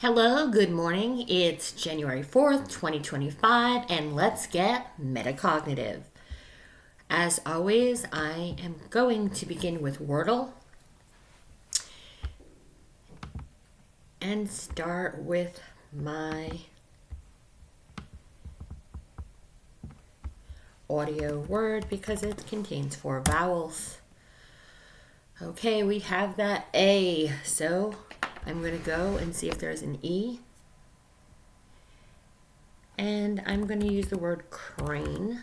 Hello, good morning. It's January 4th, 2025, and let's get metacognitive. As always, I am going to begin with Wordle and start with my audio word because it contains 4 vowels. Okay, we have that A, so I'm going to go and see if there's an E. And I'm going to use the word crane.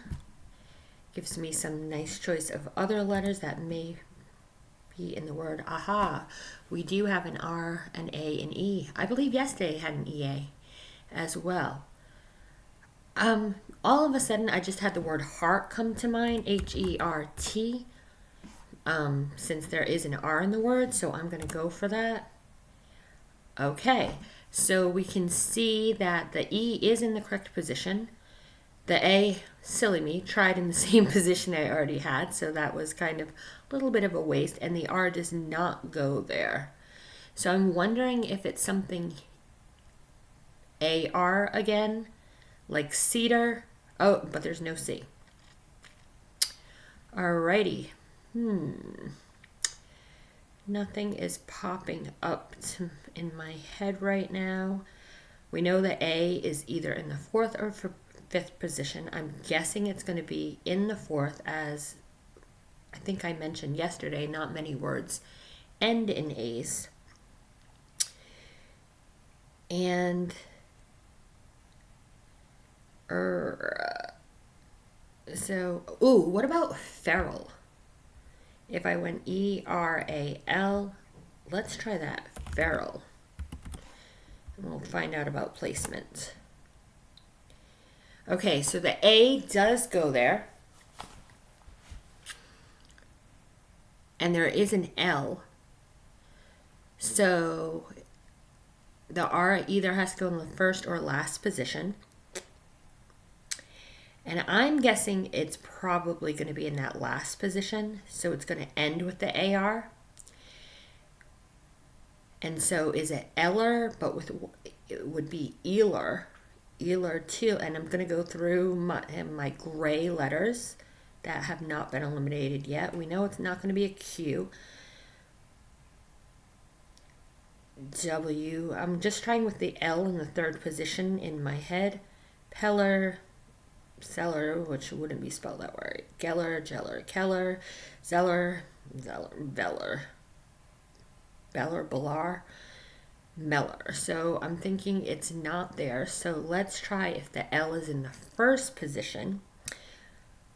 Gives me some nice choice of other letters that may be in the word. Aha, we do have an R, an A, an E. I believe yesterday had an EA as well. All of a sudden, I just had the word heart come to mind, H-E-R-T, since there is an R in the word, so I'm going to go for that. Okay, so we can see that the E is in the correct position. The A, silly me, tried in the same position I already had, so that was kind of a little bit of a waste, and the R does not go there. So I'm wondering if it's something AR again, like cedar. Oh, but there's no C. Alrighty. Nothing is popping up in my head right now. We know that A is either in the 4th or 5th position. I'm guessing it's going to be in the 4th, as I think I mentioned yesterday, not many words end in A's. And what about feral? If I went E-R-A-L, let's try that, feral. And we'll find out about placement. Okay, so the A does go there. And there is an L. So the R either has to go in the first or last position. And I'm guessing it's probably going to be in that last position. So it's going to end with the AR. And so is it Eller, but it would be Eler. Eler too. And I'm going to go through my gray letters that have not been eliminated yet. We know it's not going to be a Q. W. I'm just trying with the L in the 3rd position in my head. Peller. Seller, which wouldn't be spelled that way. Geller, Jeller, Keller, Zeller, Veller, Bellar, Meller. So I'm thinking it's not there. So let's try if the L is in the 1st position.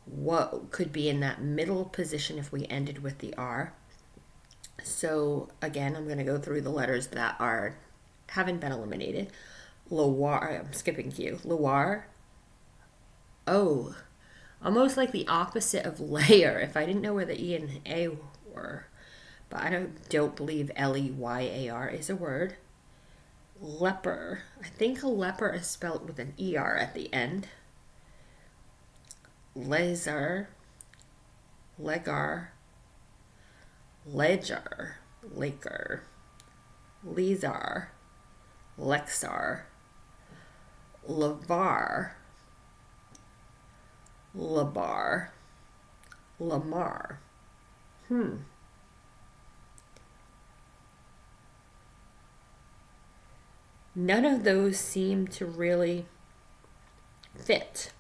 What could be in that middle position if we ended with the R? So again, I'm going to go through the letters that haven't been eliminated. Loire, I'm skipping Q. Loire. Oh, almost like the opposite of layer. If I didn't know where the E and A were. But I don't believe L-E-Y-A-R is a word. Leper. I think a leper is spelled with an E-R at the end. Laser. Legar. Ledger. Laker. Lizar. Lexar. Lavar. Labar, Lamar. None of those seem to really fit.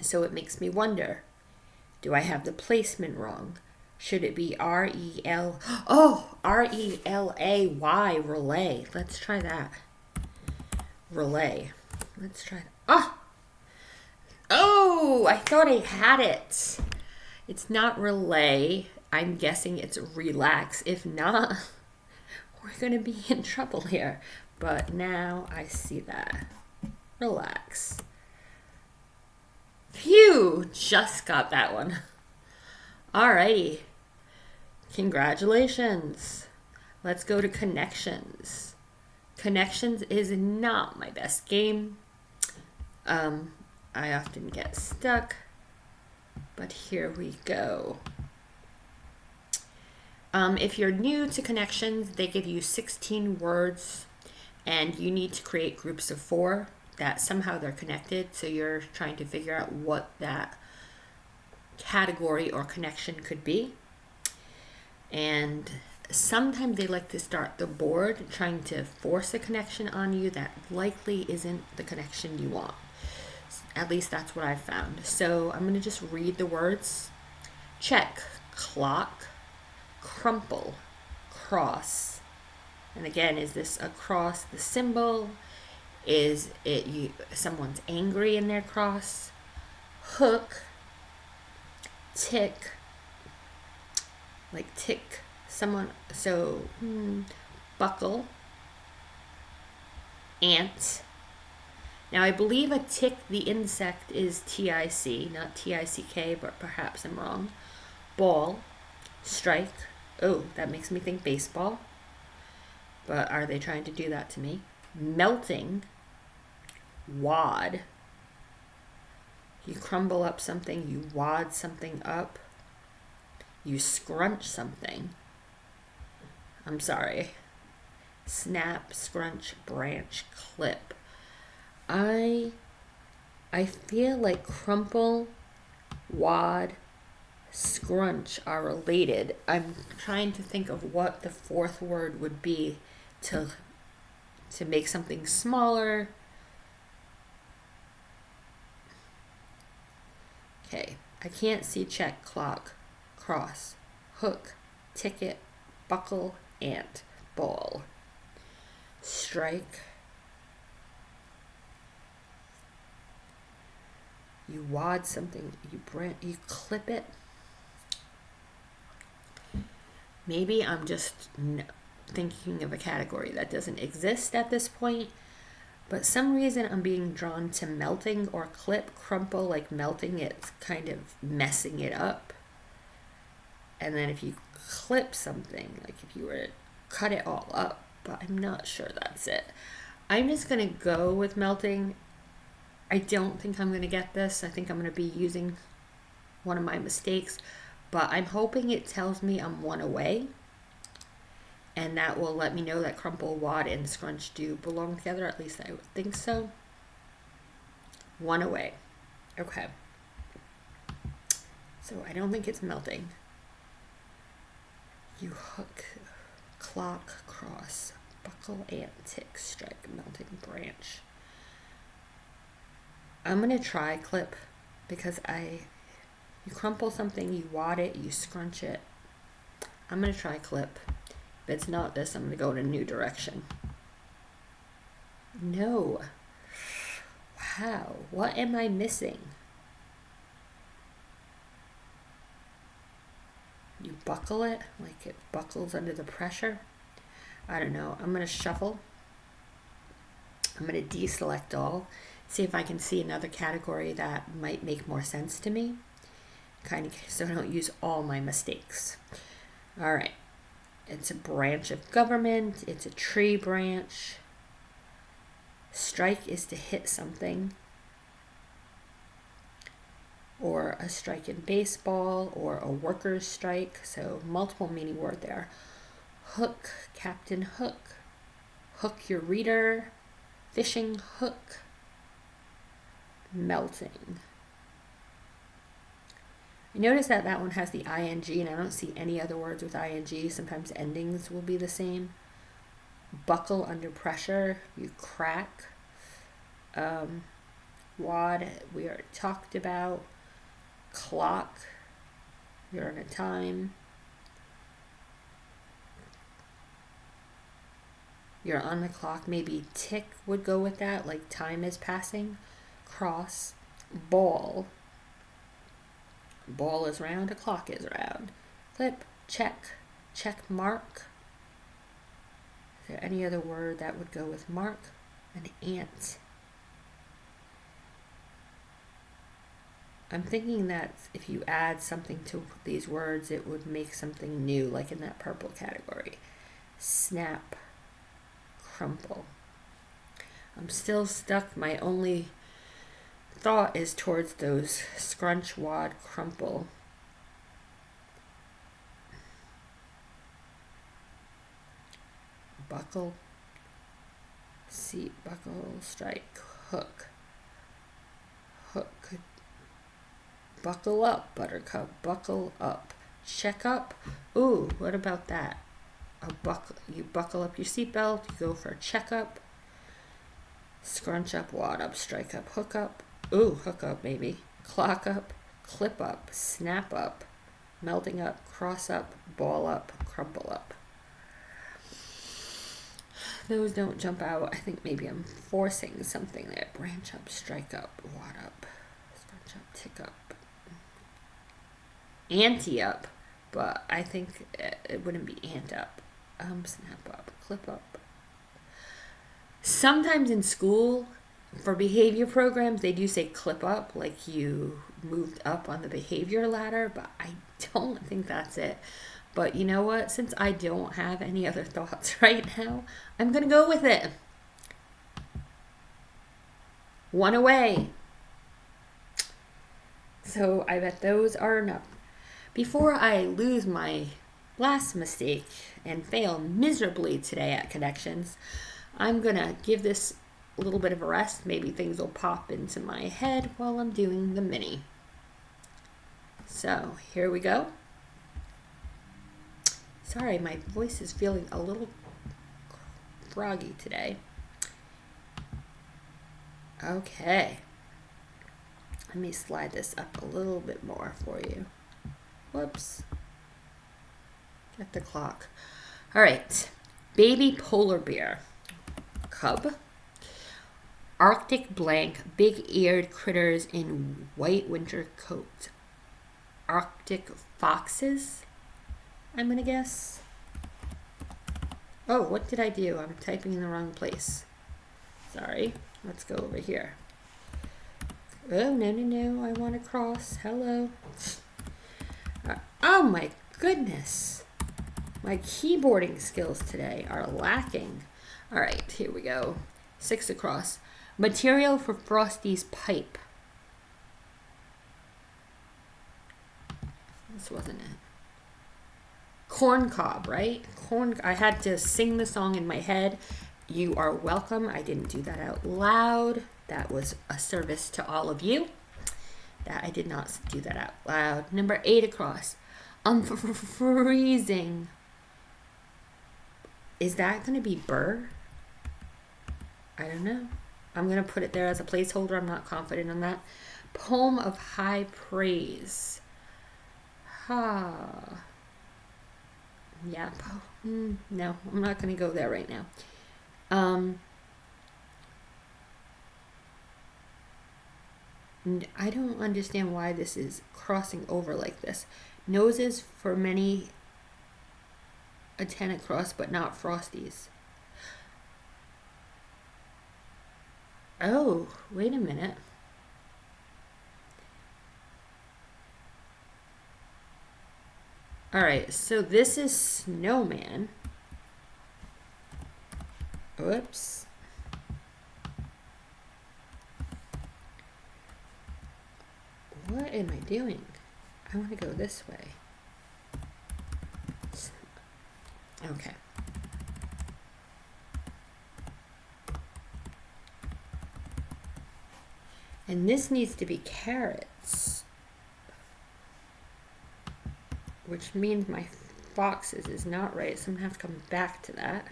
So it makes me wonder, do I have the placement wrong? Should it be R-E-L? Oh, R-E-L-A-Y, relay. Let's try that. Relay. Let's try that. Oh, I thought I had it. It's not relay. I'm guessing it's relax. If not, we're going to be in trouble here. But now I see that. Relax. Phew, just got that one. Alrighty. Congratulations. Let's go to connections. Connections is not my best game. I often get stuck, but here we go. If you're new to connections, they give you 16 words and you need to create groups of 4 that somehow they're connected. So you're trying to figure out what that category or connection could be. And sometimes they like to start the board trying to force a connection on you that likely isn't the connection you want. At least that's what I've found. So I'm going to just read the words. Check, clock, crumple, cross. And again, is this a cross the symbol? Is it someone's angry in their cross? Hook, tick, like tick someone, so buckle, ant. Now I believe a tick, the insect, is T-I-C, not T-I-C-K, but perhaps I'm wrong. Ball, strike. Oh, that makes me think baseball. But are they trying to do that to me? Melting, wad. You crumble up something, you wad something up. You scrunch something. I'm sorry. Snap, scrunch, branch, clip. I feel like crumple, wad, scrunch are related. I'm trying to think of what the 4th word would be to make something smaller. Okay, I can't see check, clock, cross, hook, ticket, buckle, ant, ball, strike. You wad something, you clip it. Maybe I'm just thinking of a category that doesn't exist at this point, but some reason I'm being drawn to melting or clip, crumple, like melting it's kind of messing it up. And then if you clip something, like if you were to cut it all up, but I'm not sure that's it. I'm just going to go with melting. I don't think I'm going to get this. I think I'm going to be using one of my mistakes, but I'm hoping it tells me I'm 1 away, and that will let me know that crumple, wad, and scrunch do belong together. At least I would think so. 1 away. Okay. So I don't think it's melting. You hook, clock, cross, buckle, ant, tick, strike, melting, branch. I'm going to try clip because you crumple something, you wad it, you scrunch it. I'm going to try clip. If it's not this, I'm going to go in a new direction. No. Wow. What am I missing? You buckle it, like it buckles under the pressure. I don't know. I'm going to shuffle. I'm going to deselect all. See if I can see another category that might make more sense to me. Kind of so I don't use all my mistakes. All right. It's a branch of government. It's a tree branch. Strike is to hit something. Or a strike in baseball, or a worker's strike. So multiple meaning word there. Hook, Captain Hook. Hook your reader. Fishing hook. Melting. I notice that one has the ing, and I don't see any other words with ing. Sometimes endings will be the same. Buckle under pressure. You crack. Wad, we already talked about. Clock, you're on a time. You're on the clock. Maybe tick would go with that, like time is passing. Cross, ball. Ball is round, a clock is round. Clip, check, check mark. Is there any other word that would go with mark? An ant. I'm thinking that if you add something to these words, it would make something new, like in that purple category. Snap, crumple. I'm still stuck. My only thought is towards those scrunch, wad, crumple. Buckle. seat, buckle, strike, hook. Hook. Buckle up, buttercup, buckle up. Check up. Ooh, what about that? You buckle up your seatbelt, you go for a checkup. Scrunch up, wad up, strike up, hook up. Ooh, hook up maybe. Clock up, clip up, snap up, melting up, cross up, ball up, crumple up. Those don't jump out. I think maybe I'm forcing something there. Branch up, strike up, wad up, scrunch up, tick up. Ante up, but I think it wouldn't be ant up. Snap up, clip up. Sometimes in school, for behavior programs, they do say clip up, like you moved up on the behavior ladder, but I don't think that's it. But you know what? Since I don't have any other thoughts right now, I'm going to go with it. One away. So I bet those are enough. Before I lose my last mistake and fail miserably today at connections, I'm going to give this a little bit of a rest. Maybe things will pop into my head while I'm doing the mini. So here we go. Sorry, my voice is feeling a little froggy today. Okay. Let me slide this up a little bit more for you. Whoops. Get the clock. All right. Baby polar bear. Cub. Arctic blank, big-eared critters in white winter coat. Arctic foxes, I'm going to guess. Oh, what did I do? I'm typing in the wrong place. Sorry. Let's go over here. Oh, no. I want to cross. Hello. Oh, my goodness. My keyboarding skills today are lacking. All right, here we go. 6 across. Material for Frosty's pipe. This wasn't it. Corn cob, right? I had to sing the song in my head. You are welcome. I didn't do that out loud. That was a service to all of you. That I did not do that out loud. Number 8 across. Freezing. Is that going to be burr? I don't know. I'm going to put it there as a placeholder. I'm not confident on that. Poem of high praise. Yeah. No, I'm not going to go there right now. I don't understand why this is crossing over like this. Noses for many attend across, but not Frosties. Oh, wait a minute. All right, so this is snowman. Whoops. What am I doing? I want to go this way. Okay. And this needs to be carrots, which means my foxes is not right, so I'm going to have to come back to that.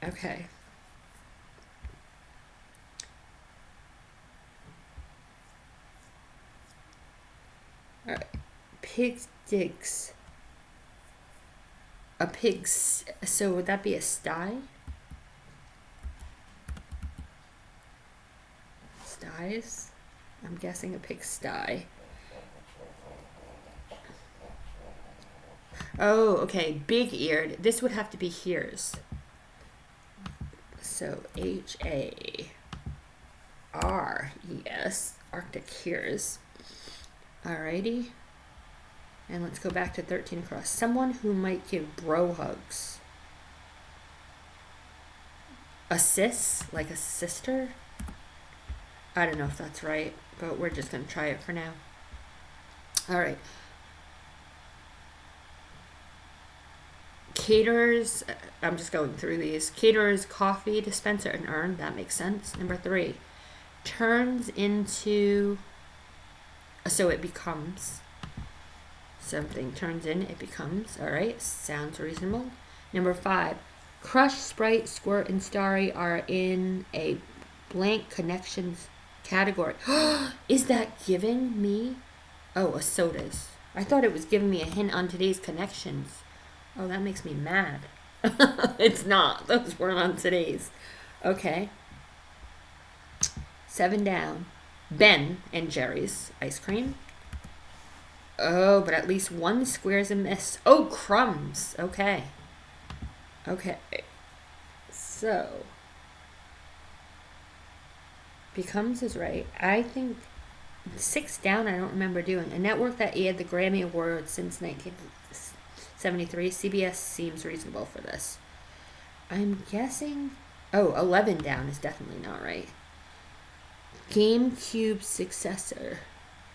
Okay. All right. Pig digs. A pig's, so would that be a sty? Sties? I'm guessing a pigsty. Oh, okay. Big-eared. This would have to be here's. So H-A-R-E-S. Arctic here's. Alrighty. And let's go back to 13 across. Someone who might give bro hugs. A sis? Like a sister? I don't know if that's right, but we're just going to try it for now. All right. Caterers, I'm just going through these. Caterers, coffee dispenser, and urn. That makes sense. Number 3, turns into, so it becomes. Something turns in, it becomes. All right, sounds reasonable. Number 5, Crush, Sprite, Squirt, and Starry are in a blank connections category. Is that giving me? Oh, a sodas. I thought it was giving me a hint on today's connections. Oh, that makes me mad. It's not. Those weren't on today's. Okay. 7 down. Ben and Jerry's ice cream. Oh, but at least one square's a miss. Oh, crumbs. Okay. Okay. So, becomes is right. I think 6 down I don't remember doing. A network that aired the Grammy Award since 1973. CBS seems reasonable for this. I'm guessing... Oh, 11 down is definitely not right. GameCube successor.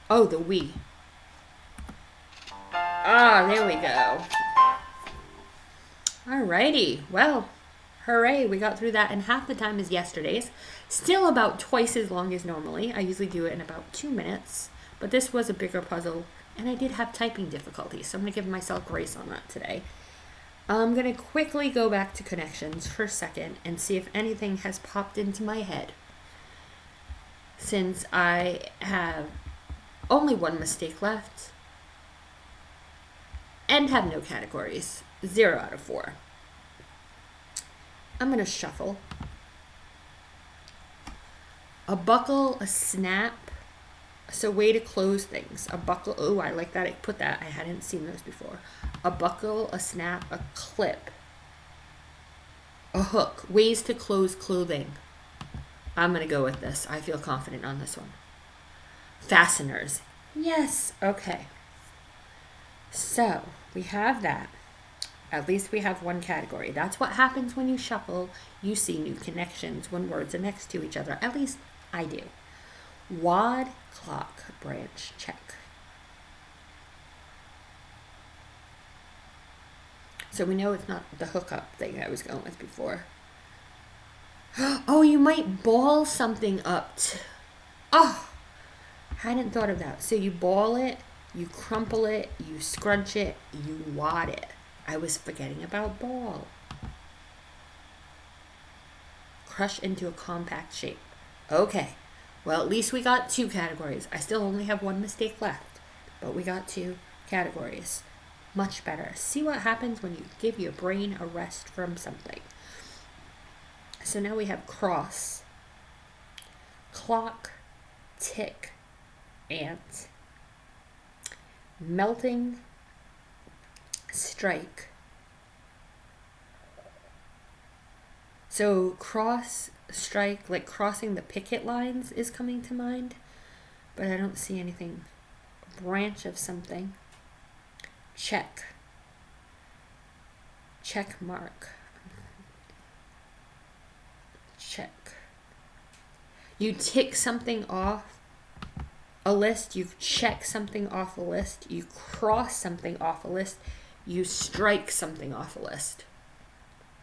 Oh, the Wii. Ah, there we go. Alrighty. Well, hooray, we got through that in half the time as yesterday's. Still about twice as long as normally. I usually do it in about 2 minutes. But this was a bigger puzzle, and I did have typing difficulties, so I'm going to give myself grace on that today. I'm going to quickly go back to connections for a second and see if anything has popped into my head. Since I have only 1 mistake left and have no categories. 0 out of 4. I'm going to shuffle. A buckle, a snap. So way to close things. A buckle. Oh, I like that. I put that. I hadn't seen those before. A buckle, a snap, a clip. A hook. Ways to close clothing. I'm going to go with this. I feel confident on this one. Fasteners. Yes. Okay. So we have that. At least we have 1 category. That's what happens when you shuffle. You see new connections when words are next to each other. At least I do. Wad, clock, branch, check. So we know it's not the hookup thing I was going with before. Oh, you might ball something up. Oh, hadn't thought of that. So you ball it, you crumple it, you scrunch it, you wad it. I was forgetting about ball. Crush into a compact shape. Okay. Well, at least we got 2 categories. I still only have 1 mistake left, but we got 2 categories. Much better. See what happens when you give your brain a rest from something. So now we have cross, clock, tick, ant, melting, strike. So cross, strike, like crossing the picket lines is coming to mind, but I don't see anything. Branch of something. Check. Check mark. Check. You tick something off a list. You check something off a list. You cross something off a list. You strike something off a list.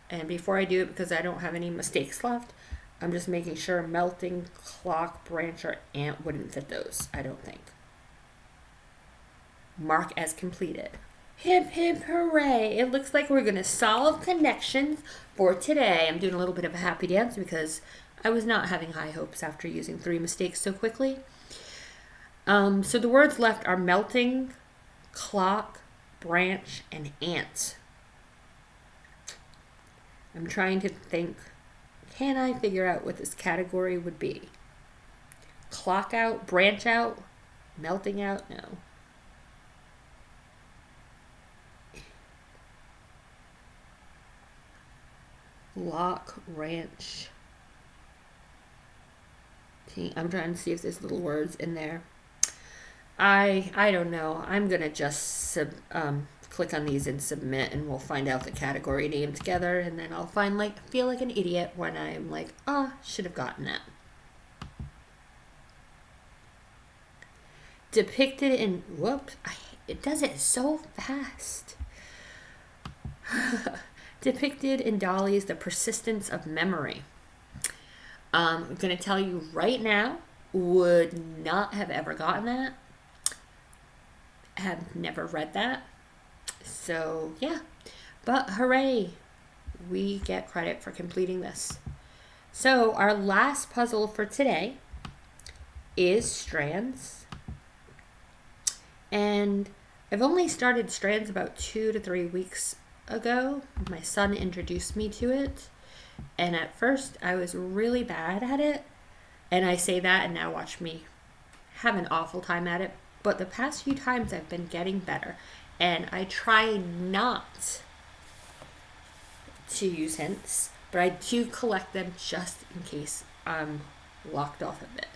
And before I do it, because I don't have any mistakes left, I'm just making sure melting, clock, branch, or ant wouldn't fit those. I don't think. Mark as completed. Hip, hip, hooray. It looks like we're going to solve connections for today. I'm doing a little bit of a happy dance because I was not having high hopes after using 3 mistakes so quickly. So the words left are melting, clock, branch, and ant. I'm trying to think, can I figure out what this category would be? Clock out, branch out, melting out? No. Lock, ranch. I'm trying to see if there's little words in there. I don't know. I'm going to just click on these and submit, and we'll find out the category name together, and then I'll feel like an idiot when I'm like, should have gotten that. Depicted in, whoops, it does it so fast. Depicted in Dolly's The Persistence of Memory. I'm going to tell you right now, would not have ever gotten that. Have never read that. So, yeah. But hooray, we get credit for completing this. So, our last puzzle for today is Strands. And I've only started Strands about 2 to 3 weeks ago. My son introduced me to it. And at first, I was really bad at it. And I say that, and now watch me have an awful time at it. But the past few times, I've been getting better. And I try not to use hints, but I do collect them just in case I'm locked off of it.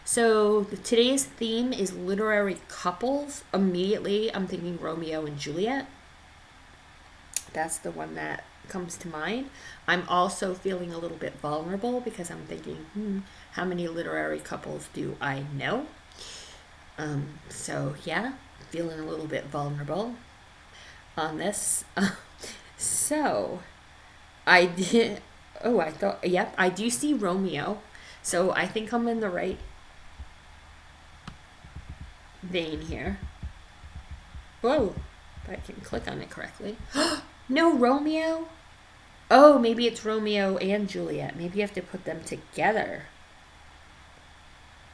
So today's theme is literary couples. Immediately, I'm thinking Romeo and Juliet. That's the one that comes to mind. I'm also feeling a little bit vulnerable because I'm thinking, how many literary couples do I know? So yeah, feeling a little bit vulnerable on this. So I did. Oh, I thought. Yep, I do see Romeo. So I think I'm in the right vein here. Whoa, but I can click on it correctly. No, Romeo. Oh, maybe it's Romeo and Juliet. Maybe you have to put them together.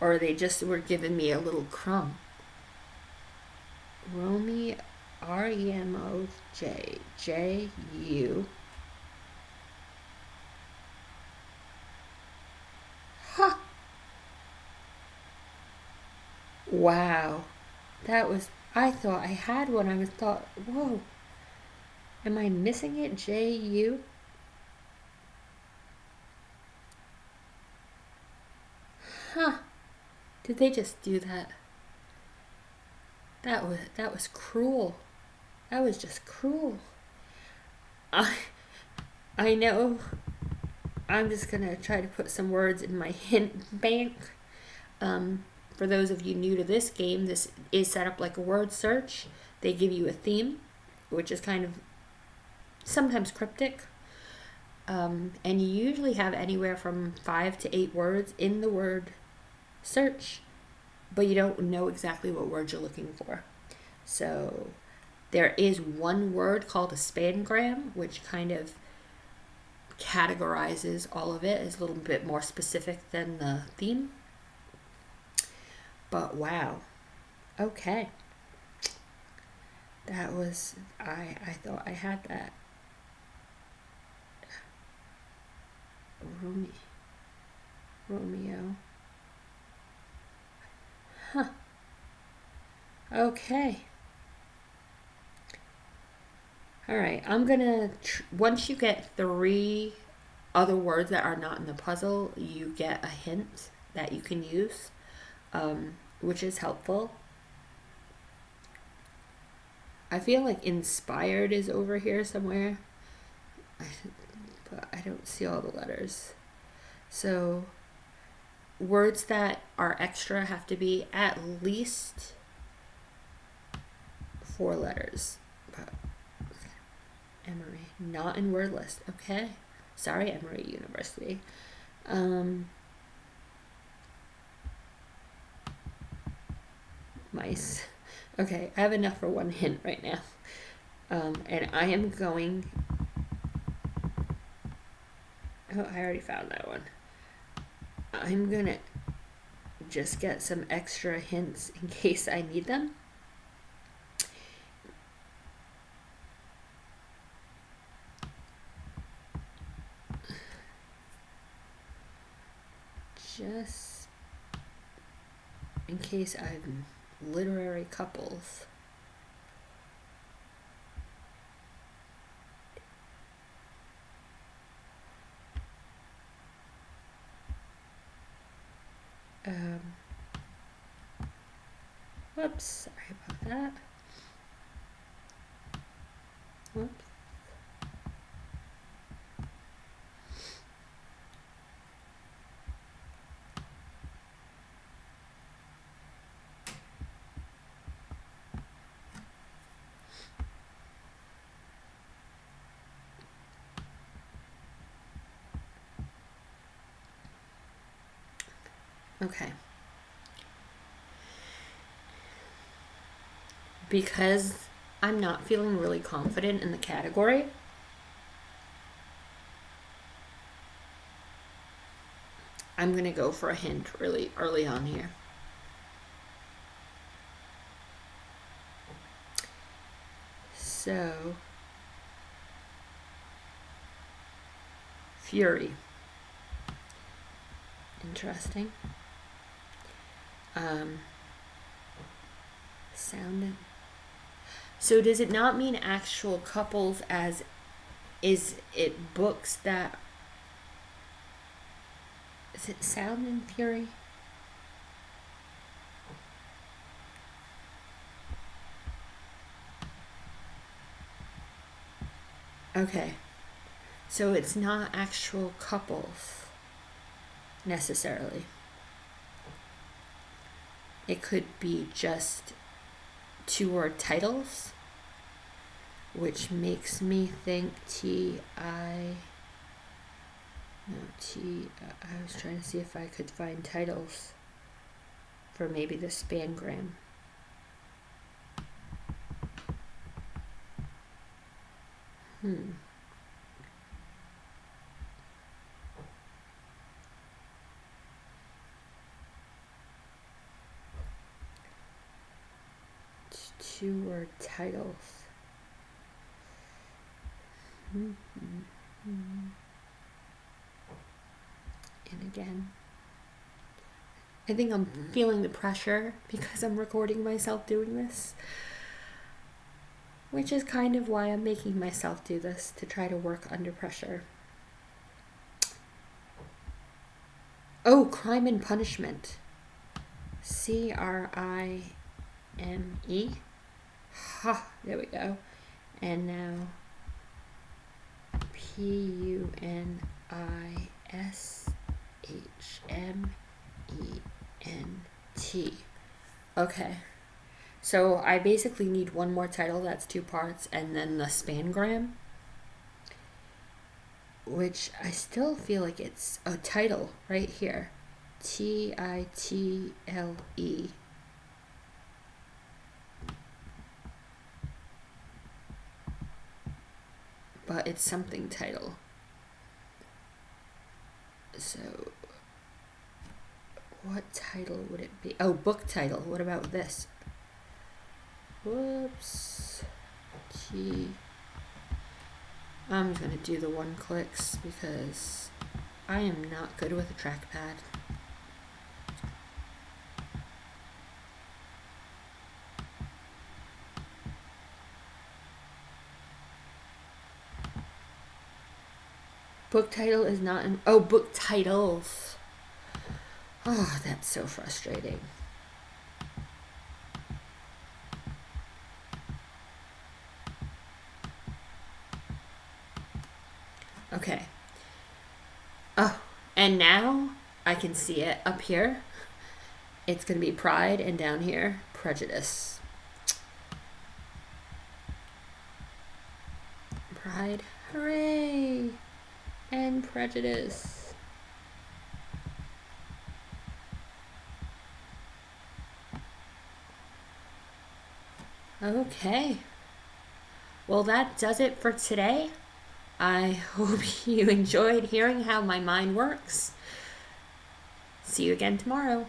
Or they just were giving me a little crumb. Romeo, Remoj, J-U. Huh. Wow. That was, I thought I had one. I was thought, whoa. Am I missing it? J-U? Huh. Did they just do that? That was cruel. That was just cruel. I I know. I'm just gonna try to put some words in my hint bank. For those of you new to this game, this is set up like a word search. They give you a theme, which is kind of sometimes cryptic. And you usually have anywhere from 5 to 8 words in the word search, but you don't know exactly what word you're looking for. So there is one word called a spangram, which kind of categorizes all of it, is a little bit more specific than the theme. But wow. Okay. That was, I thought I had that. Romeo. Huh. Okay. All right. I'm going to, once you get 3 other words that are not in the puzzle, you get a hint that you can use, which is helpful. I feel like inspired is over here somewhere, but I don't see all the letters. So words that are extra have to be at least 4 letters. Emory, not in word list. Okay. Sorry, Emory University. Mice. Okay, I have enough for one hint right now. And I am going... Oh, I already found that one. I'm going to just get some extra hints in case I need them. Just in case I'm literary couples. Whoops, sorry about that. Whoops. Okay. Because I'm not feeling really confident in the category, I'm going to go for a hint really early on here. So, fury. Interesting. Sound. So does it not mean actual couples, as is it books that, is it Sound and Fury? Okay. So it's not actual couples necessarily. It could be just two-word titles, which makes me think I was trying to see if I could find titles for maybe the spangram. Two-word titles. And again, I think I'm feeling the pressure because I'm recording myself doing this, which is kind of why I'm making myself do this, to try to work under pressure. Oh, Crime and Punishment. CRIME. Ha, there we go. And now PUNISHMENT. Okay. So I basically need one more title, that's 2 parts, and then the spangram, which I still feel like it's a title right here. TITLE. But it's something title. So what title would it be? Oh, book title. What about this? Whoops. I'm gonna do the 1 clicks because I am not good with a trackpad. Book title is not in. Oh, book titles. Oh, that's so frustrating. Okay. Oh, and now I can see it up here. It's going to be Pride, and down here, Prejudice. Pride, hooray! And Prejudice. Okay. Well, that does it for today. I hope you enjoyed hearing how my mind works. See you again tomorrow.